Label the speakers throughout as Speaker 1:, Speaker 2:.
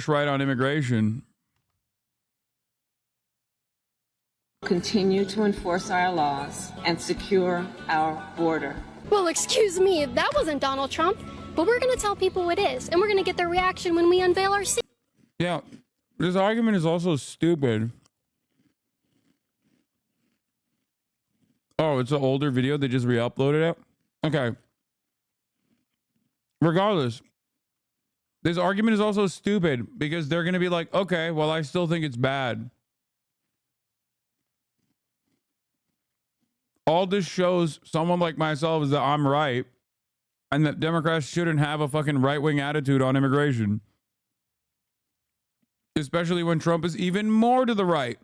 Speaker 1: right on immigration.
Speaker 2: Continue to enforce our laws and secure our border.
Speaker 3: Well, excuse me, that wasn't Donald Trump, but we're going to tell people it is, and we're going to get their reaction when we unveil our secret.
Speaker 1: Yeah, this argument is also stupid. Oh, it's an older video. They just re-uploaded it? Okay. Regardless, this argument is also stupid because they're going to be like, okay, well, I still think it's bad. All this shows someone like myself is that I'm right and that Democrats shouldn't have a fucking right-wing attitude on immigration. Especially when Trump is even more to the right.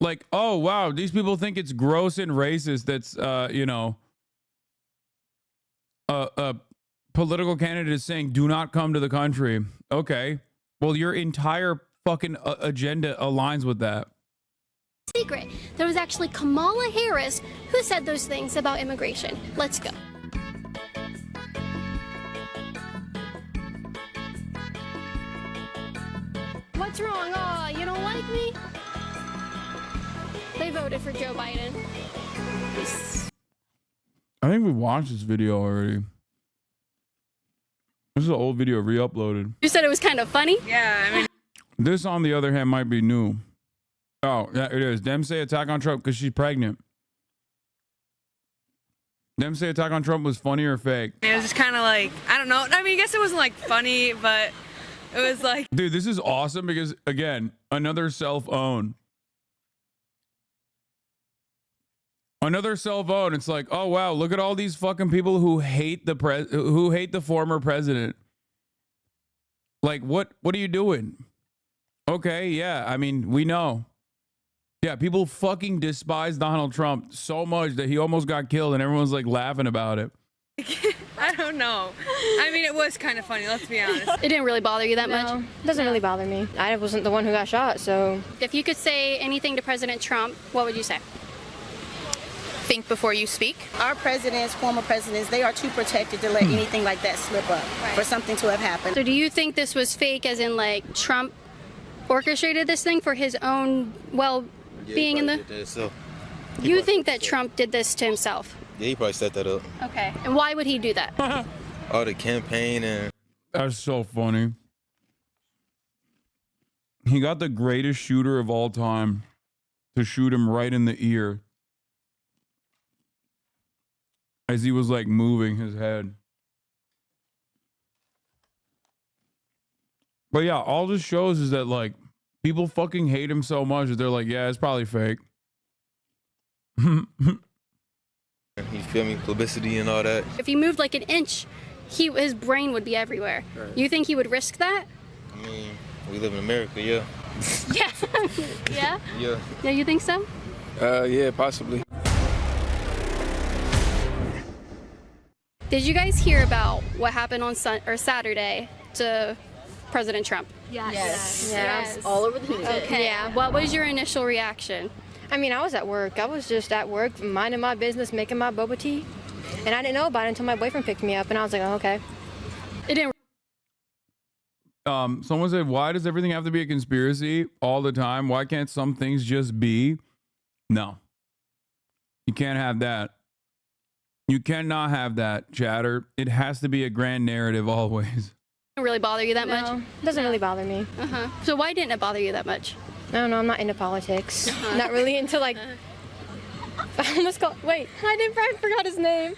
Speaker 1: Like, oh, wow, these people think it's gross and racist that's, you know, a political candidate is saying, do not come to the country. Okay. Well, your entire fucking agenda aligns with that.
Speaker 3: Secret. There was actually Kamala Harris who said those things about immigration. Let's go. What's wrong? Oh, you don't like me? They voted for Joe Biden.
Speaker 1: I think we watched this video already. This is an old video re-uploaded.
Speaker 3: You said it was kind of funny?
Speaker 4: Yeah, I mean.
Speaker 1: This, on the other hand, might be new. Oh, yeah, it is. Dems say attack on Trump because she's pregnant. Dems say attack on Trump was funny or fake.
Speaker 4: It was just kind of like, I don't know. I mean, I guess it wasn't like funny, but it was like.
Speaker 1: Dude, this is awesome because, again, another self-own. Another self-own. It's like, oh, wow, look at all these fucking people who hate the former president. Like, what are you doing? Okay, yeah, I mean, we know. Yeah, people fucking despise Donald Trump so much that he almost got killed and everyone's like laughing about it.
Speaker 4: I don't know. I mean, it was kind of funny, let's be honest.
Speaker 3: It didn't really bother you that much?
Speaker 5: It doesn't really bother me. I wasn't the one who got shot, so.
Speaker 3: If you could say anything to President Trump, what would you say?
Speaker 6: Think before you speak.
Speaker 7: Our presidents, former presidents, they are too protected to let anything like that slip up for something to have happened.
Speaker 3: So do you think this was fake, as in like Trump orchestrated this thing for his own well-being in the... You think that Trump did this to himself?
Speaker 8: Yeah, he probably set that up.
Speaker 3: Okay. And why would he do that?
Speaker 8: All the campaign and...
Speaker 1: That's so funny. He got the greatest shooter of all time to shoot him right in the ear as he was like moving his head. But yeah, all this shows is that like people fucking hate him so much that they're like, yeah, it's probably fake.
Speaker 8: You feel me? Publicity and all that.
Speaker 3: If he moved like an inch, his brain would be everywhere. Right. You think he would risk that?
Speaker 8: I mean, we live in America, yeah.
Speaker 3: Yeah. Yeah?
Speaker 8: Yeah.
Speaker 3: Yeah, you think so?
Speaker 8: Yeah, possibly.
Speaker 3: Did you guys hear about what happened on Saturday to President Trump?
Speaker 5: Yes.
Speaker 6: All over the news.
Speaker 3: Okay. Yeah. What was your initial reaction?
Speaker 5: I mean, I was at work. I was just at work, minding my business, making my boba tea. And I didn't know about it until my boyfriend picked me up, and I was like, oh, okay.
Speaker 3: It didn't.
Speaker 1: Someone said, why does everything have to be a conspiracy all the time? Why can't some things just be? No. You can't have that. You cannot have that, chatter. It has to be a grand narrative always.
Speaker 3: It really bother you that much?
Speaker 5: It doesn't really bother me.
Speaker 3: So why didn't it bother you that much?
Speaker 5: I don't know. I'm not into politics. Not really into like. I almost called. Wait, I forgot his name.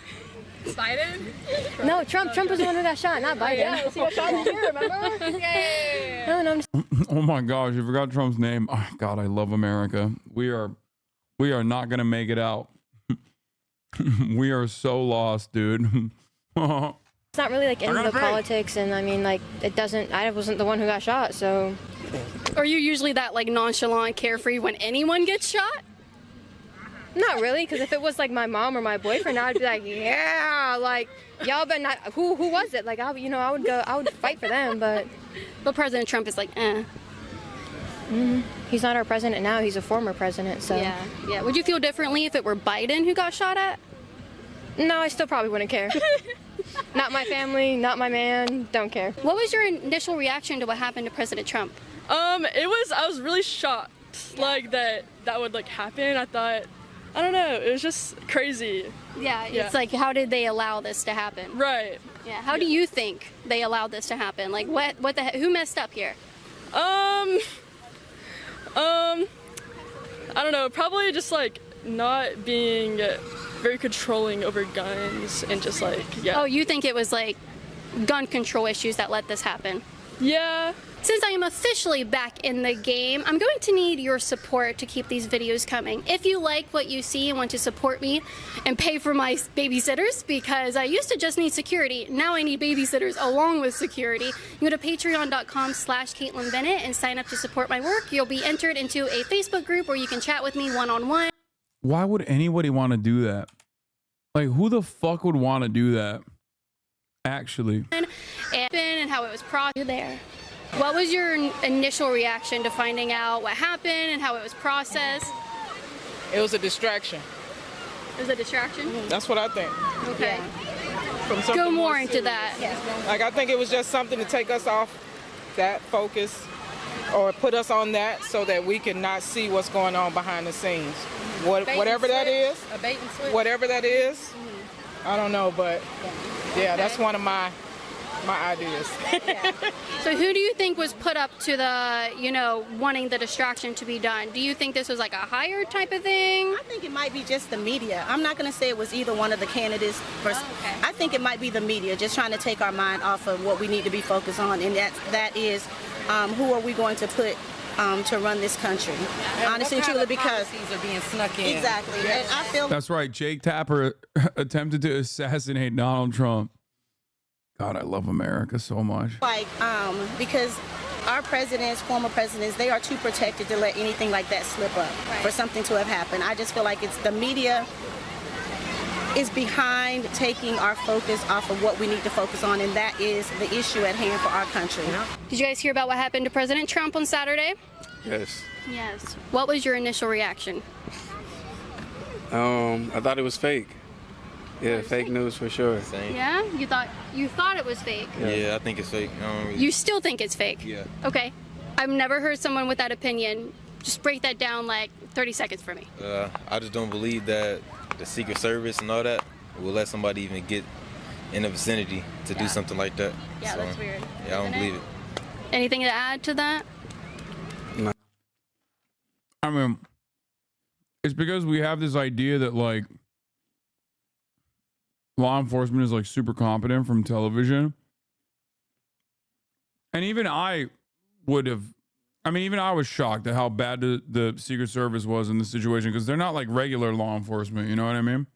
Speaker 4: Biden?
Speaker 5: No, Trump. Trump was the one who got shot, not Biden.
Speaker 4: Yeah, he got shot here, remember? Yeah.
Speaker 5: No,
Speaker 1: Oh my gosh, you forgot Trump's name. Oh, God, I love America. We are not gonna make it out. We are so lost, dude.
Speaker 5: It's not really like into the politics, and I mean, like, it doesn't. I wasn't the one who got shot, so.
Speaker 3: Are you usually that like nonchalant, carefree when anyone gets shot?
Speaker 5: Not really, because if it was like my mom or my boyfriend, I'd be like, yeah, like y'all better not. Who was it? Like I would fight for them, but
Speaker 3: President Trump is like, eh.
Speaker 5: He's not our president now. He's a former president. So
Speaker 3: Yeah. Would you feel differently if it were Biden who got shot at?
Speaker 5: no, I still probably wouldn't care. Not my family, not my man. Don't care.
Speaker 3: What was your initial reaction to what happened to President Trump?
Speaker 4: I was really shocked, like that would like happen. I thought, I don't know, it was just crazy.
Speaker 3: Yeah, it's like, how did they allow this to happen?
Speaker 4: Right.
Speaker 3: Yeah. How do you think they allowed this to happen? Like, what the heck? Who messed up here?
Speaker 4: I don't know, probably just like not being very controlling over guns and just like,
Speaker 3: Oh, you think it was like gun control issues that let this happen?
Speaker 4: Yeah.
Speaker 3: Since I am officially back in the game, I'm going to need your support to keep these videos coming. If you like what you see and want to support me and pay for my babysitters, because I used to just need security, now I need babysitters along with security, you go to patreon.com/Caitlin Bennett and sign up to support my work. You'll be entered into a Facebook group where you can chat with me one-on-one.
Speaker 1: Why would anybody want to do that? Like, who the fuck would want to do that? Actually.
Speaker 3: And how it was processed there. What was your initial reaction to finding out what happened and how it was processed?
Speaker 9: It was a distraction.
Speaker 3: It was a distraction?
Speaker 9: That's what I think.
Speaker 3: Okay.
Speaker 9: From something
Speaker 3: Go more into
Speaker 9: serious.
Speaker 3: that.
Speaker 9: Like, I think it was just something to take us off that focus or put us on that so that we can not see what's going on behind the scenes. Whatever that is,
Speaker 5: A bait and switch.
Speaker 9: whatever that is, I don't know, but yeah, that's one of my ideas.
Speaker 3: So who do you think was put up to the, wanting the distraction to be done? Do you think this was like a higher type of thing?
Speaker 7: I think it might be just the media. I'm not going to say it was either one of the candidates. I think it might be the media just trying to take our mind off of what we need to be focused on, and that is who are we going to put to run this country? Honestly and truly, because
Speaker 9: policies are being snuck in.
Speaker 7: Exactly. And I feel
Speaker 1: That's right. Jake Tapper attempted to assassinate Donald Trump. God, I love America so much.
Speaker 7: like because our presidents, former presidents, they are too protected to let anything like that slip up for something to have happened. I just feel like it's the media is behind taking our focus off of what we need to focus on, and that is the issue at hand for our country.
Speaker 3: Did you guys hear about what happened to President Trump on Saturday?
Speaker 8: Yes.
Speaker 3: Yes. What was your initial reaction?
Speaker 8: I thought it was fake. Yeah, fake news for sure. Same.
Speaker 3: Yeah? You thought it was fake?
Speaker 8: Yeah, I think it's fake. I don't really...
Speaker 3: You still think it's fake?
Speaker 8: Yeah.
Speaker 3: Okay. I've never heard someone with that opinion. Just break that down like 30 seconds for me.
Speaker 8: I just don't believe that the Secret Service and all that will let somebody even get in the vicinity to do something like that.
Speaker 3: Yeah,
Speaker 8: So,
Speaker 3: that's weird.
Speaker 8: Yeah, I don't believe it.
Speaker 3: Anything to add to that?
Speaker 1: I mean, it's because we have this idea that like law enforcement is like super competent from television. And even I was shocked at how bad the Secret Service was in this situation, because they're not like regular law enforcement, you know what I mean?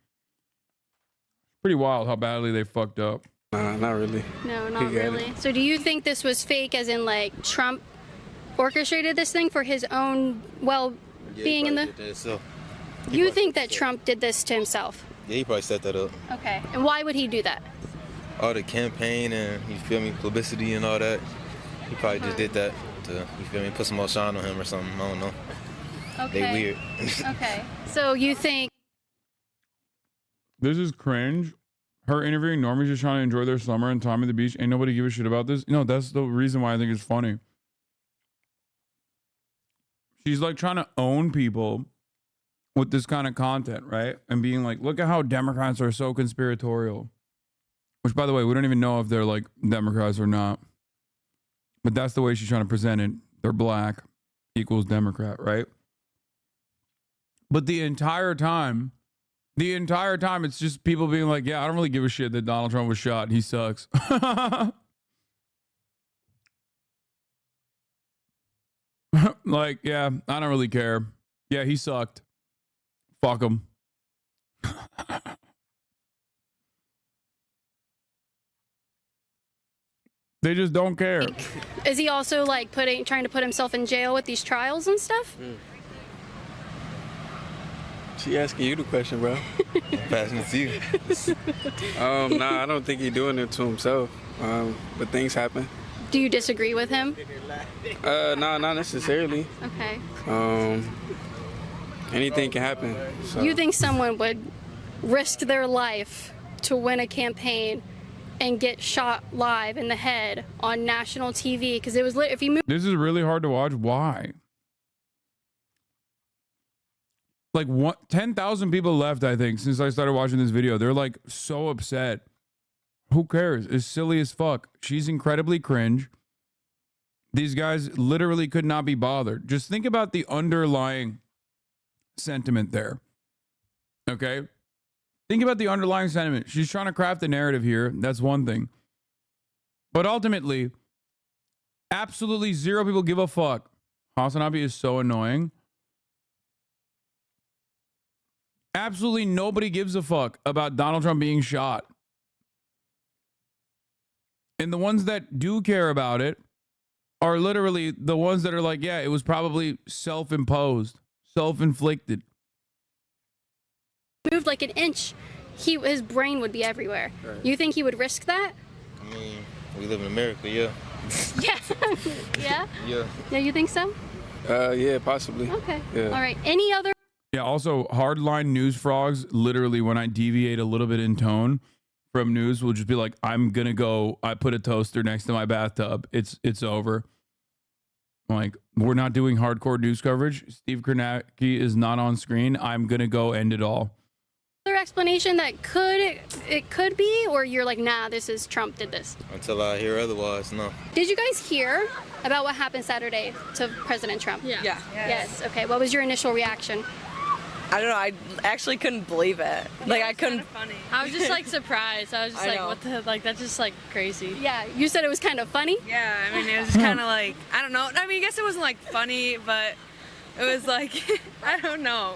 Speaker 1: Pretty wild how badly they fucked up.
Speaker 8: Not really.
Speaker 3: No, not really. So do you think this was fake, as in like Trump orchestrated this thing for his own being in the... You think that Trump did this to himself?
Speaker 8: Yeah, he probably set that up.
Speaker 3: Okay. And why would he do that?
Speaker 8: All the campaign and, you feel me, publicity and all that. He probably just did that to, you feel me, put some more shine on him or something. I don't know.
Speaker 3: Okay.
Speaker 8: They weird.
Speaker 3: Okay. So you think...
Speaker 1: This is cringe. Her interviewing normies just trying to enjoy their summer and time at the beach. Ain't nobody give a shit about this. No, that's the reason why I think it's funny. She's like trying to own people with this kind of content, right? And being like, look at how Democrats are so conspiratorial. Which, by the way, we don't even know if they're like Democrats or not. But that's the way she's trying to present it. They're black equals Democrat, right? But the entire time, it's just people being like, yeah, I don't really give a shit that Donald Trump was shot. He sucks. Like, yeah, I don't really care. Yeah, he sucked. Fuck him. They just don't care.
Speaker 3: Is he also like trying to put himself in jail with these trials and stuff?
Speaker 8: She asking you the question, bro. I'm passing it to you. Nah, I don't think he's doing it to himself. But things happen.
Speaker 3: Do you disagree with him?
Speaker 10: No, not necessarily.
Speaker 3: Okay.
Speaker 10: Anything can happen. So.
Speaker 3: You think someone would risk their life to win a campaign and get shot live in the head on national TV? Because it was if you move.
Speaker 1: This is really hard to watch. Why? Like 10,000 people left, I think, since I started watching this video. They're like so upset. Who cares? It's silly as fuck. She's incredibly cringe. These guys literally could not be bothered. Just think about the underlying sentiment there. Okay? Think about the underlying sentiment. She's trying to craft a narrative here. That's one thing. But ultimately, absolutely zero people give a fuck. HasanAbi is so annoying. Absolutely nobody gives a fuck about Donald Trump being shot. And the ones that do care about it are literally the ones that are like, yeah, it was probably self-imposed, self-inflicted.
Speaker 3: Moved like an inch, his brain would be everywhere.
Speaker 8: Right.
Speaker 3: You think he would risk that?
Speaker 8: I mean, we live in America, yeah.
Speaker 3: Yeah. Yeah?
Speaker 8: Yeah.
Speaker 3: Yeah, you think so?
Speaker 10: Yeah, possibly.
Speaker 3: Okay.
Speaker 10: Yeah.
Speaker 3: All right. Any other?
Speaker 1: Yeah, also, hardline news frogs, literally, when I deviate a little bit in tone from news, will just be like, I'm going to go, I put a toaster next to my bathtub. It's over. Like, we're not doing hardcore news coverage. Steve Kornacki is not on screen. I'm going to go end it all.
Speaker 3: Other explanation that it could be, or you're like, nah, this is Trump did this?
Speaker 8: Until I hear otherwise, no.
Speaker 3: Did you guys hear about what happened Saturday to President Trump?
Speaker 11: Yeah.
Speaker 3: Yes. Okay. What was your initial reaction?
Speaker 11: I don't know. I actually couldn't believe it. Like I couldn't.
Speaker 4: Funny. I was just like surprised. I was just like, what the like? That's just like crazy.
Speaker 3: Yeah. You said it was kind of funny.
Speaker 11: Yeah. I mean, it was kind of like I don't know. I mean, I guess it wasn't like funny, but it was like I don't know.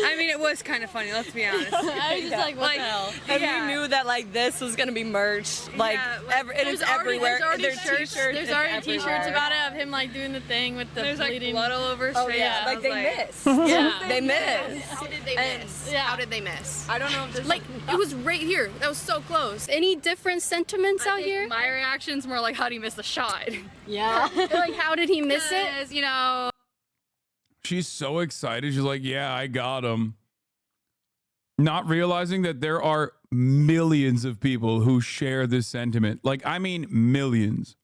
Speaker 11: I mean, it was kind of funny. Let's be honest.
Speaker 4: I was just like, what the hell?
Speaker 11: And we knew that like this was gonna be merch. Like it is everywhere.
Speaker 4: There's already T-shirts about it of him like doing the thing with the bleeding blood all over his face.
Speaker 11: Yeah, like they missed.
Speaker 4: Yeah,
Speaker 11: they missed.
Speaker 6: How did they miss?
Speaker 4: Yeah.
Speaker 6: How did they miss?
Speaker 11: I don't know if there's
Speaker 6: Like it was right here. That was so close.
Speaker 3: Any different sentiments out here?
Speaker 4: My reaction's more like, how do you miss the shot?
Speaker 3: Yeah. Like, how did he miss it?
Speaker 4: Because, you know.
Speaker 1: She's so excited. She's like, yeah, I got him. Not realizing that there are millions of people who share this sentiment. Like, I mean, millions.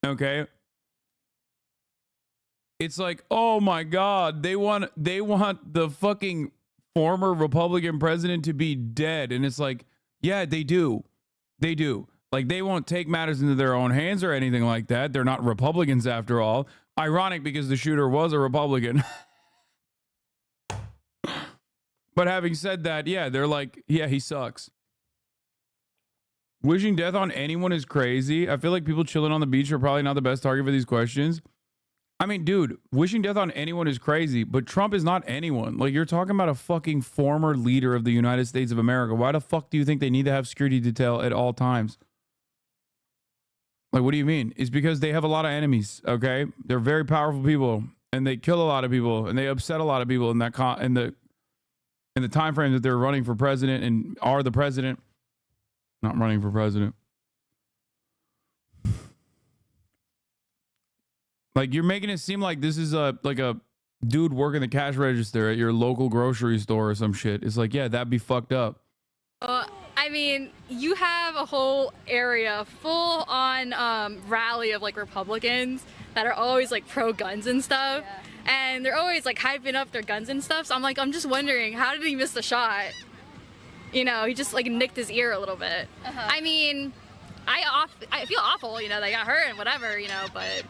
Speaker 1: Okay? It's like, oh my God, they want the fucking former Republican president to be dead. And it's like, yeah, they do. They do. Like, they won't take matters into their own hands or anything like that. They're not Republicans after all. Ironic because the shooter was a Republican. But having said that, yeah, they're like, yeah, he sucks. Wishing death on anyone is crazy. I feel like people chilling on the beach are probably not the best target for these questions. I mean, dude, wishing death on anyone is crazy, but Trump is not anyone. Like, you're talking about a fucking former leader of the United States of America. Why the fuck do you think they need to have security detail at all times? Like, what do you mean? It's because they have a lot of enemies, okay? They're very powerful people, and they kill a lot of people, and they upset a lot of people in that in the time frame that they're running for president and are the president. Not running for president. Like, you're making it seem like this is a dude working the cash register at your local grocery store or some shit. It's like, yeah, that'd be fucked up.
Speaker 4: I mean, you have a whole area full on rally of like Republicans that are always like pro guns and stuff. Yeah. And they're always like hyping up their guns and stuff. So I'm just wondering, how did he miss the shot? You know, he just like nicked his ear a little bit. I mean, I feel awful, you know, they got hurt and whatever, you know, but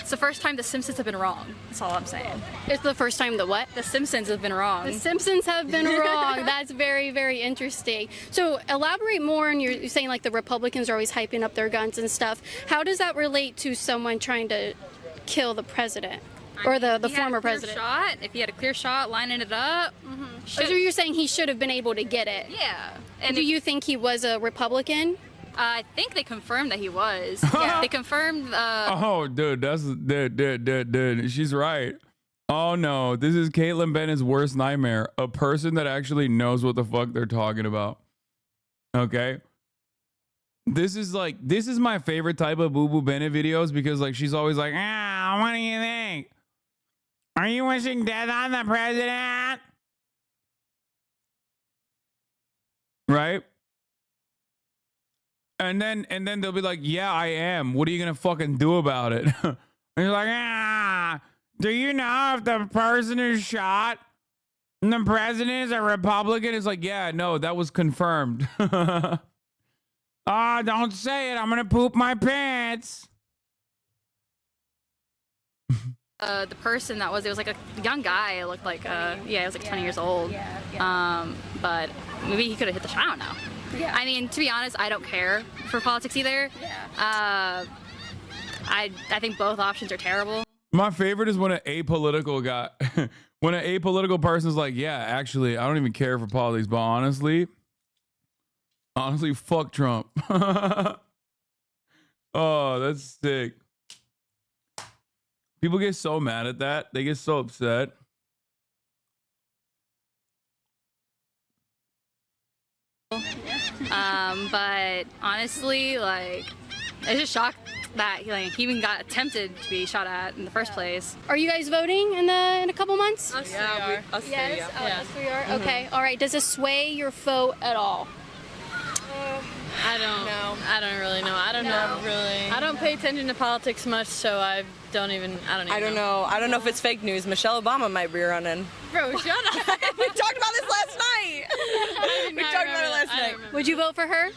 Speaker 4: it's the first time the Simpsons have been wrong. That's all I'm saying.
Speaker 3: It's the first time the what?
Speaker 4: The Simpsons have been wrong.
Speaker 3: The Simpsons have been wrong. That's very, very interesting. So elaborate more on you're saying like the Republicans are always hyping up their guns and stuff. How does that relate to someone trying to kill the president? Or the former president?
Speaker 4: Shot. If he had a clear shot, lining it up.
Speaker 3: So you're saying he should have been able to get it?
Speaker 4: Yeah.
Speaker 3: And do you think he was a Republican?
Speaker 4: I think they confirmed that he was. Yeah. They confirmed.
Speaker 1: Oh, dude, dude. She's right. Oh no, this is Caitlin Bennett's worst nightmare. A person that actually knows what the fuck they're talking about. Okay. This is my favorite type of Boo Boo Bennett videos because like she's always like, what do you think? Are you wishing death on the president? Right? And then they'll be like, yeah, I am. What are you gonna fucking do about it? And you're like, do you know if the person is shot and the president is a Republican? It's like, yeah, no, that was confirmed. Don't say it. I'm gonna poop my pants.
Speaker 4: The person it was like a young guy. It looked like, he was like 20 years old. But maybe he could have hit the shot. I don't know.
Speaker 3: Yeah.
Speaker 4: I mean, to be honest, I don't care for politics either.
Speaker 3: Yeah.
Speaker 4: I think both options are terrible.
Speaker 1: My favorite is when an apolitical guy, when an apolitical person's like, yeah, actually, I don't even care for politics, but honestly, fuck Trump. Oh, that's sick. People get so mad at that. They get so upset.
Speaker 4: But honestly, like, it's just shocked that he even got attempted to be shot at in the first place.
Speaker 3: Are you guys voting in a couple months?
Speaker 11: Us three are.
Speaker 3: Us three are. Okay. All right. Does this sway your vote at all?
Speaker 11: I don't know. I don't really know. I don't know really. I don't pay attention to politics much, so I don't even know.
Speaker 12: I don't know if it's fake news. Michelle Obama might be running.
Speaker 11: Bro, shut up.
Speaker 12: We talked about this last night. We talked about it last night.
Speaker 3: Would you vote for her?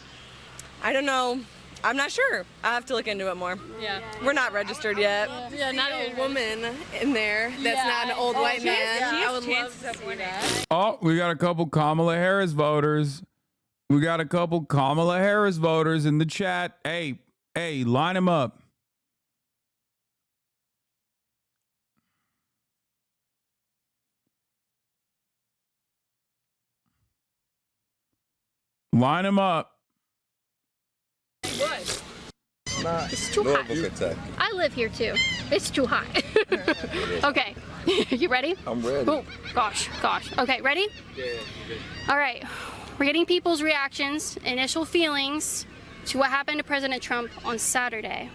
Speaker 12: I don't know. I'm not sure. I have to look into it more.
Speaker 11: Yeah.
Speaker 12: We're not registered yet.
Speaker 11: Yeah, not
Speaker 12: a woman in there that's not an old white man.
Speaker 11: I would love to see that.
Speaker 1: Oh, we got a couple Kamala Harris voters. We got a couple Kamala Harris voters in the chat. Hey, line them up. Line them up.
Speaker 3: It's too hot. I live here too. It's too hot. Okay. You ready?
Speaker 13: I'm ready.
Speaker 3: Oh, gosh. Okay, ready?
Speaker 13: Yeah.
Speaker 3: All right. We're getting people's reactions, initial feelings to what happened to President Trump on Saturday.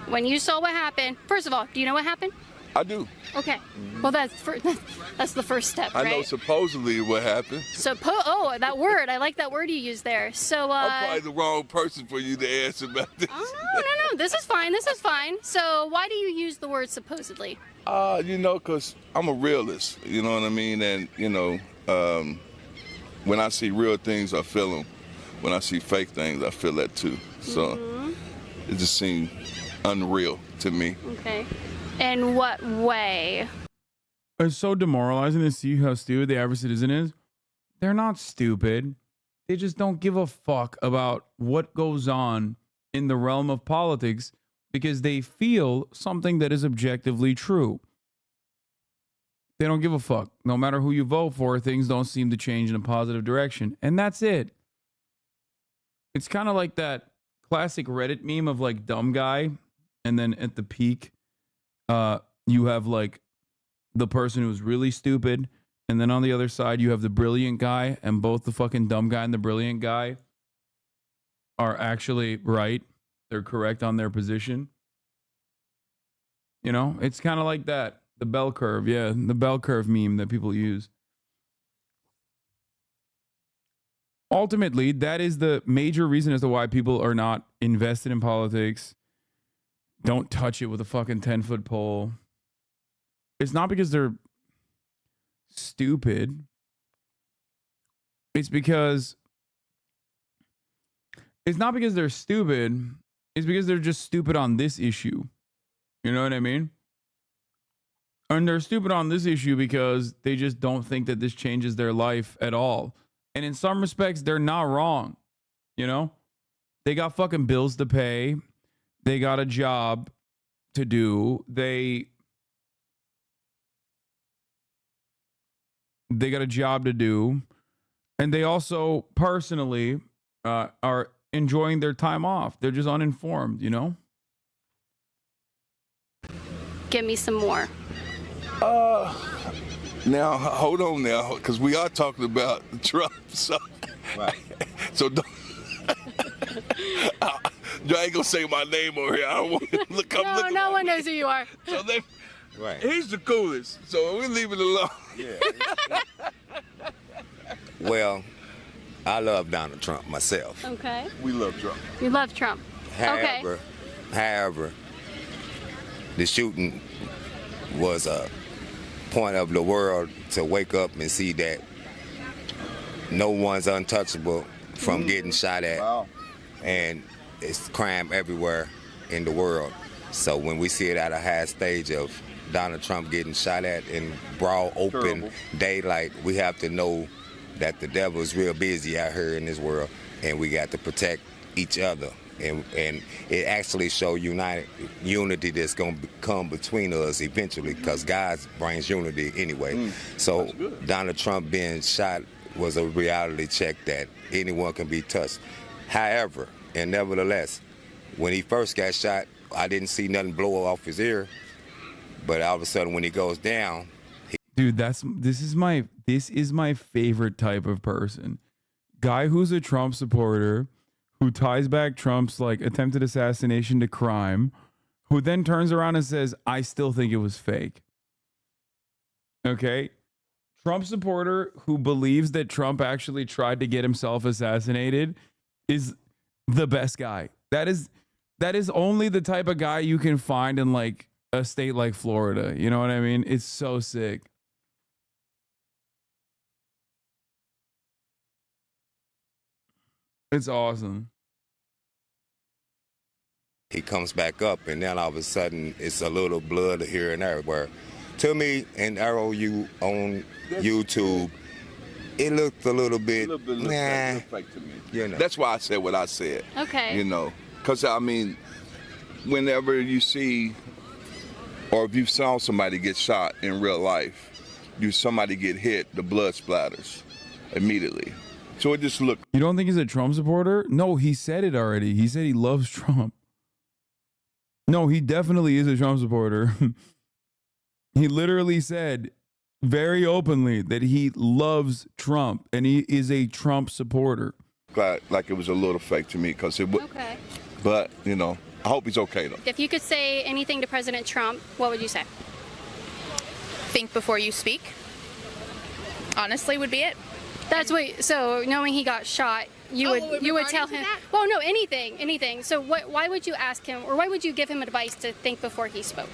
Speaker 3: When you saw what happened, first of all, do you know what happened?
Speaker 13: I do.
Speaker 3: Okay. Well, that's the first step, right?
Speaker 13: I know supposedly what happened.
Speaker 3: That word. I like that word you used there. So,
Speaker 13: I'm probably the wrong person for you to answer about this.
Speaker 3: Oh, no. This is fine. So, why do you use the word supposedly?
Speaker 13: Because I'm a realist, you know what I mean? And, when I see real things, I feel them. When I see fake things, I feel that too. So it just seemed unreal to me.
Speaker 3: Okay. In what way?
Speaker 1: It's so demoralizing to see how stupid the average citizen is. They're not stupid. They just don't give a fuck about what goes on in the realm of politics because they feel something that is objectively true. They don't give a fuck. No matter who you vote for, things don't seem to change in a positive direction. And that's it. It's kind of like that classic Reddit meme of like dumb guy. And then at the peak, you have like the person who's really stupid. And then on the other side, you have the brilliant guy. And both the fucking dumb guy and the brilliant guy are actually right. They're correct on their position. It's kind of like that. The bell curve, the bell curve meme that people use. Ultimately, that is the major reason as to why people are not invested in politics. Don't touch it with a fucking 10-foot pole. It's not because they're stupid. It's not because they're stupid. It's because they're just stupid on this issue. You know what I mean? And they're stupid on this issue because they just don't think that this changes their life at all. And in some respects, they're not wrong. They got fucking bills to pay. They got a job to do. They got a job to do. And they also personally are enjoying their time off. They're just uninformed,
Speaker 3: Give me some more.
Speaker 13: Now hold on now, because we are talking about Trump. So,
Speaker 3: Right.
Speaker 13: so don't. You ain't gonna say my name over here. I don't want to look up.
Speaker 3: No, no one knows who you are.
Speaker 13: So they,
Speaker 14: Right.
Speaker 13: he's the coolest. So we leave it alone.
Speaker 14: Yeah. Well, I love Donald Trump myself.
Speaker 3: Okay.
Speaker 13: We love Trump.
Speaker 3: You love Trump.
Speaker 14: However, the shooting was a point of the world to wake up and see that no one's untouchable from getting shot at.
Speaker 13: Wow.
Speaker 14: And it's crime everywhere in the world. So when we see it at a high stage of Donald Trump getting shot at in broad open
Speaker 13: Terrible.
Speaker 14: daylight, we have to know that the devil is real busy out here in this world, and we got to protect each other. And it actually show unity that's going to come between us eventually, because God brings unity anyway. So Donald Trump being shot was a reality check that anyone can be touched. However, and nevertheless, when he first got shot, I didn't see nothing blow off his ear. But all of a sudden, when he goes down,
Speaker 1: Dude, this is my favorite type of person. Guy who's a Trump supporter, who ties back Trump's like attempted assassination to crime, who then turns around and says, I still think it was fake. Okay? Trump supporter who believes that Trump actually tried to get himself assassinated is the best guy. That is only the type of guy you can find in like a state like Florida. You know what I mean? It's so sick. It's awesome.
Speaker 14: he comes back up, and then all of a sudden it's a little blood here and there. Where, to me, and Arrow, you on YouTube, it looked a little bit,
Speaker 13: fake to me.
Speaker 14: You know.
Speaker 13: That's why I said what I said.
Speaker 3: Okay.
Speaker 13: You know, because I mean, whenever you see, or if you saw somebody get shot in real life, somebody get hit, the blood splatters immediately. So it just looked.
Speaker 1: You don't think he's a Trump supporter? No, he said it already. He said he loves Trump. No, he definitely is a Trump supporter. He literally said very openly that he loves Trump and he is a Trump supporter.
Speaker 13: Like it was a little fake to me because it was.
Speaker 3: Okay.
Speaker 13: But, you know, I hope he's okay, though.
Speaker 3: If you could say anything to President Trump, what would you say?
Speaker 15: Think before you speak. Honestly, would be it.
Speaker 3: That's what. So knowing he got shot, you would tell him. Well, no, anything. So why would you ask him, or why would you give him advice to think before he spoke?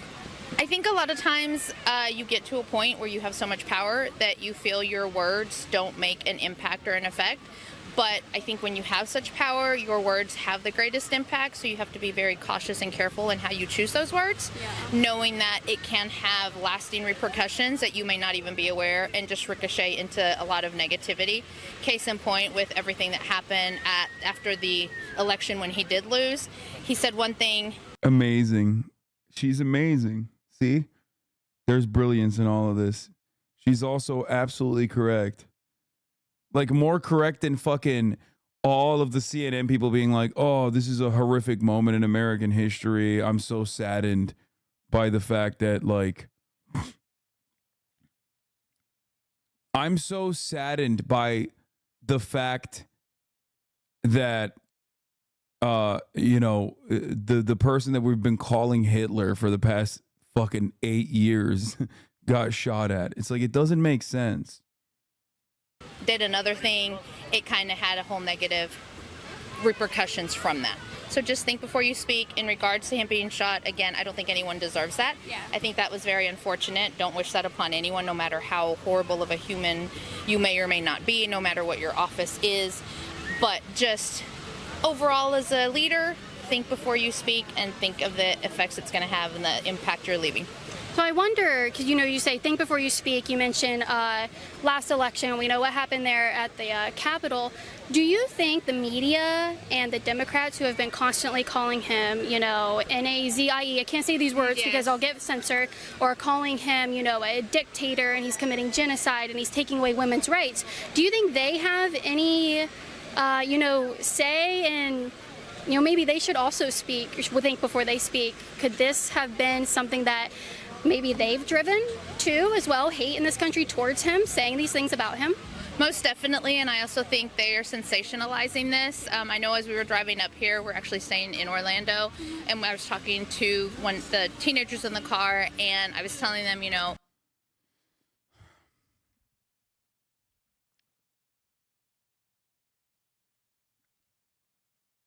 Speaker 15: I think a lot of times you get to a point where you have so much power that you feel your words don't make an impact or an effect. But I think when you have such power, your words have the greatest impact, so you have to be very cautious and careful in how you choose those words, knowing that it can have lasting repercussions that you may not even be aware and just ricochet into a lot of negativity. Case in point with everything that happened after the election when he did lose. He said one thing.
Speaker 1: Amazing. She's amazing. See? There's brilliance in all of this. She's also absolutely correct. Like more correct than fucking all of the CNN people being like, oh, this is a horrific moment in American history. I'm so saddened by the fact that, like, I'm so saddened by the fact that, you know, the person that we've been calling Hitler for the past fucking 8 years got shot at. It's like, it doesn't make sense.
Speaker 15: Did another thing, it kind of had a whole negative repercussions from that. So just think before you speak. In regards to him being shot, again, I don't think anyone deserves that. Yeah. I think that was very unfortunate. Don't wish that upon anyone, no matter how horrible of a human you may or may not be, no matter what your office is. But just overall as a leader, think before you speak and think of the effects it's going to have and the impact you're leaving.
Speaker 3: So I wonder, because you say think before you speak. You mentioned last election. We know what happened there at the Capitol. Do you think the media and the Democrats who have been constantly calling him, N-A-Z-I-E, I can't say these words because I'll get censored, or calling him, a dictator and he's committing genocide and he's taking away women's rights, do you think they have any, say in, maybe they should also speak, or think before they speak? Could this have been something that maybe they've driven to as well, hate in this country towards him, saying these things about him?
Speaker 15: Most definitely, and I also think they are sensationalizing this. I know as we were driving up here, we're actually staying in Orlando, and I was talking to one the teenagers in the car, and I was telling them, you know,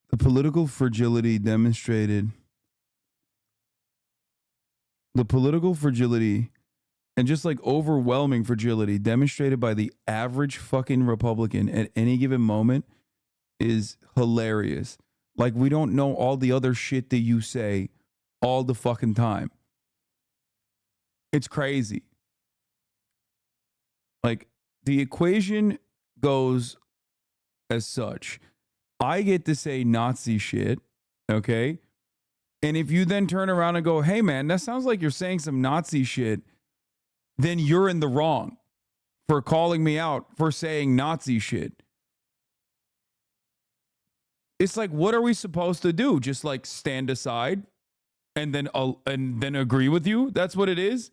Speaker 1: the political fragility demonstrated, the political fragility and just like overwhelming fragility demonstrated by the average fucking Republican at any given moment is hilarious. Like, we don't know all the other shit that you say all the fucking time. It's crazy. Like, the equation goes as such. I get to say Nazi shit, okay? And if you then turn around and go, hey man, that sounds like you're saying some Nazi shit, then you're in the wrong for calling me out for saying Nazi shit. It's like, what are we supposed to do? Just like stand aside and then agree with you? That's what it is?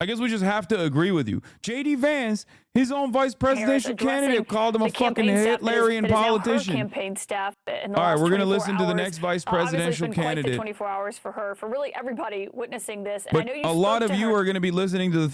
Speaker 1: I guess we just have to agree with you. J.D. Vance, his own vice presidential candidate, called him a fucking Hitlerian politician.
Speaker 16: Campaign staff in the
Speaker 1: All right,
Speaker 16: last
Speaker 1: we're going to
Speaker 16: 24
Speaker 1: listen to the
Speaker 16: hours.
Speaker 1: next vice
Speaker 16: Obviously,
Speaker 1: presidential
Speaker 16: it's been quite the
Speaker 1: candidate.
Speaker 16: 24 hours for her, for really everybody witnessing this. And I
Speaker 1: But
Speaker 16: know you
Speaker 1: a lot
Speaker 16: spoke
Speaker 1: of
Speaker 16: to
Speaker 1: you
Speaker 16: her.
Speaker 1: are going to be listening to the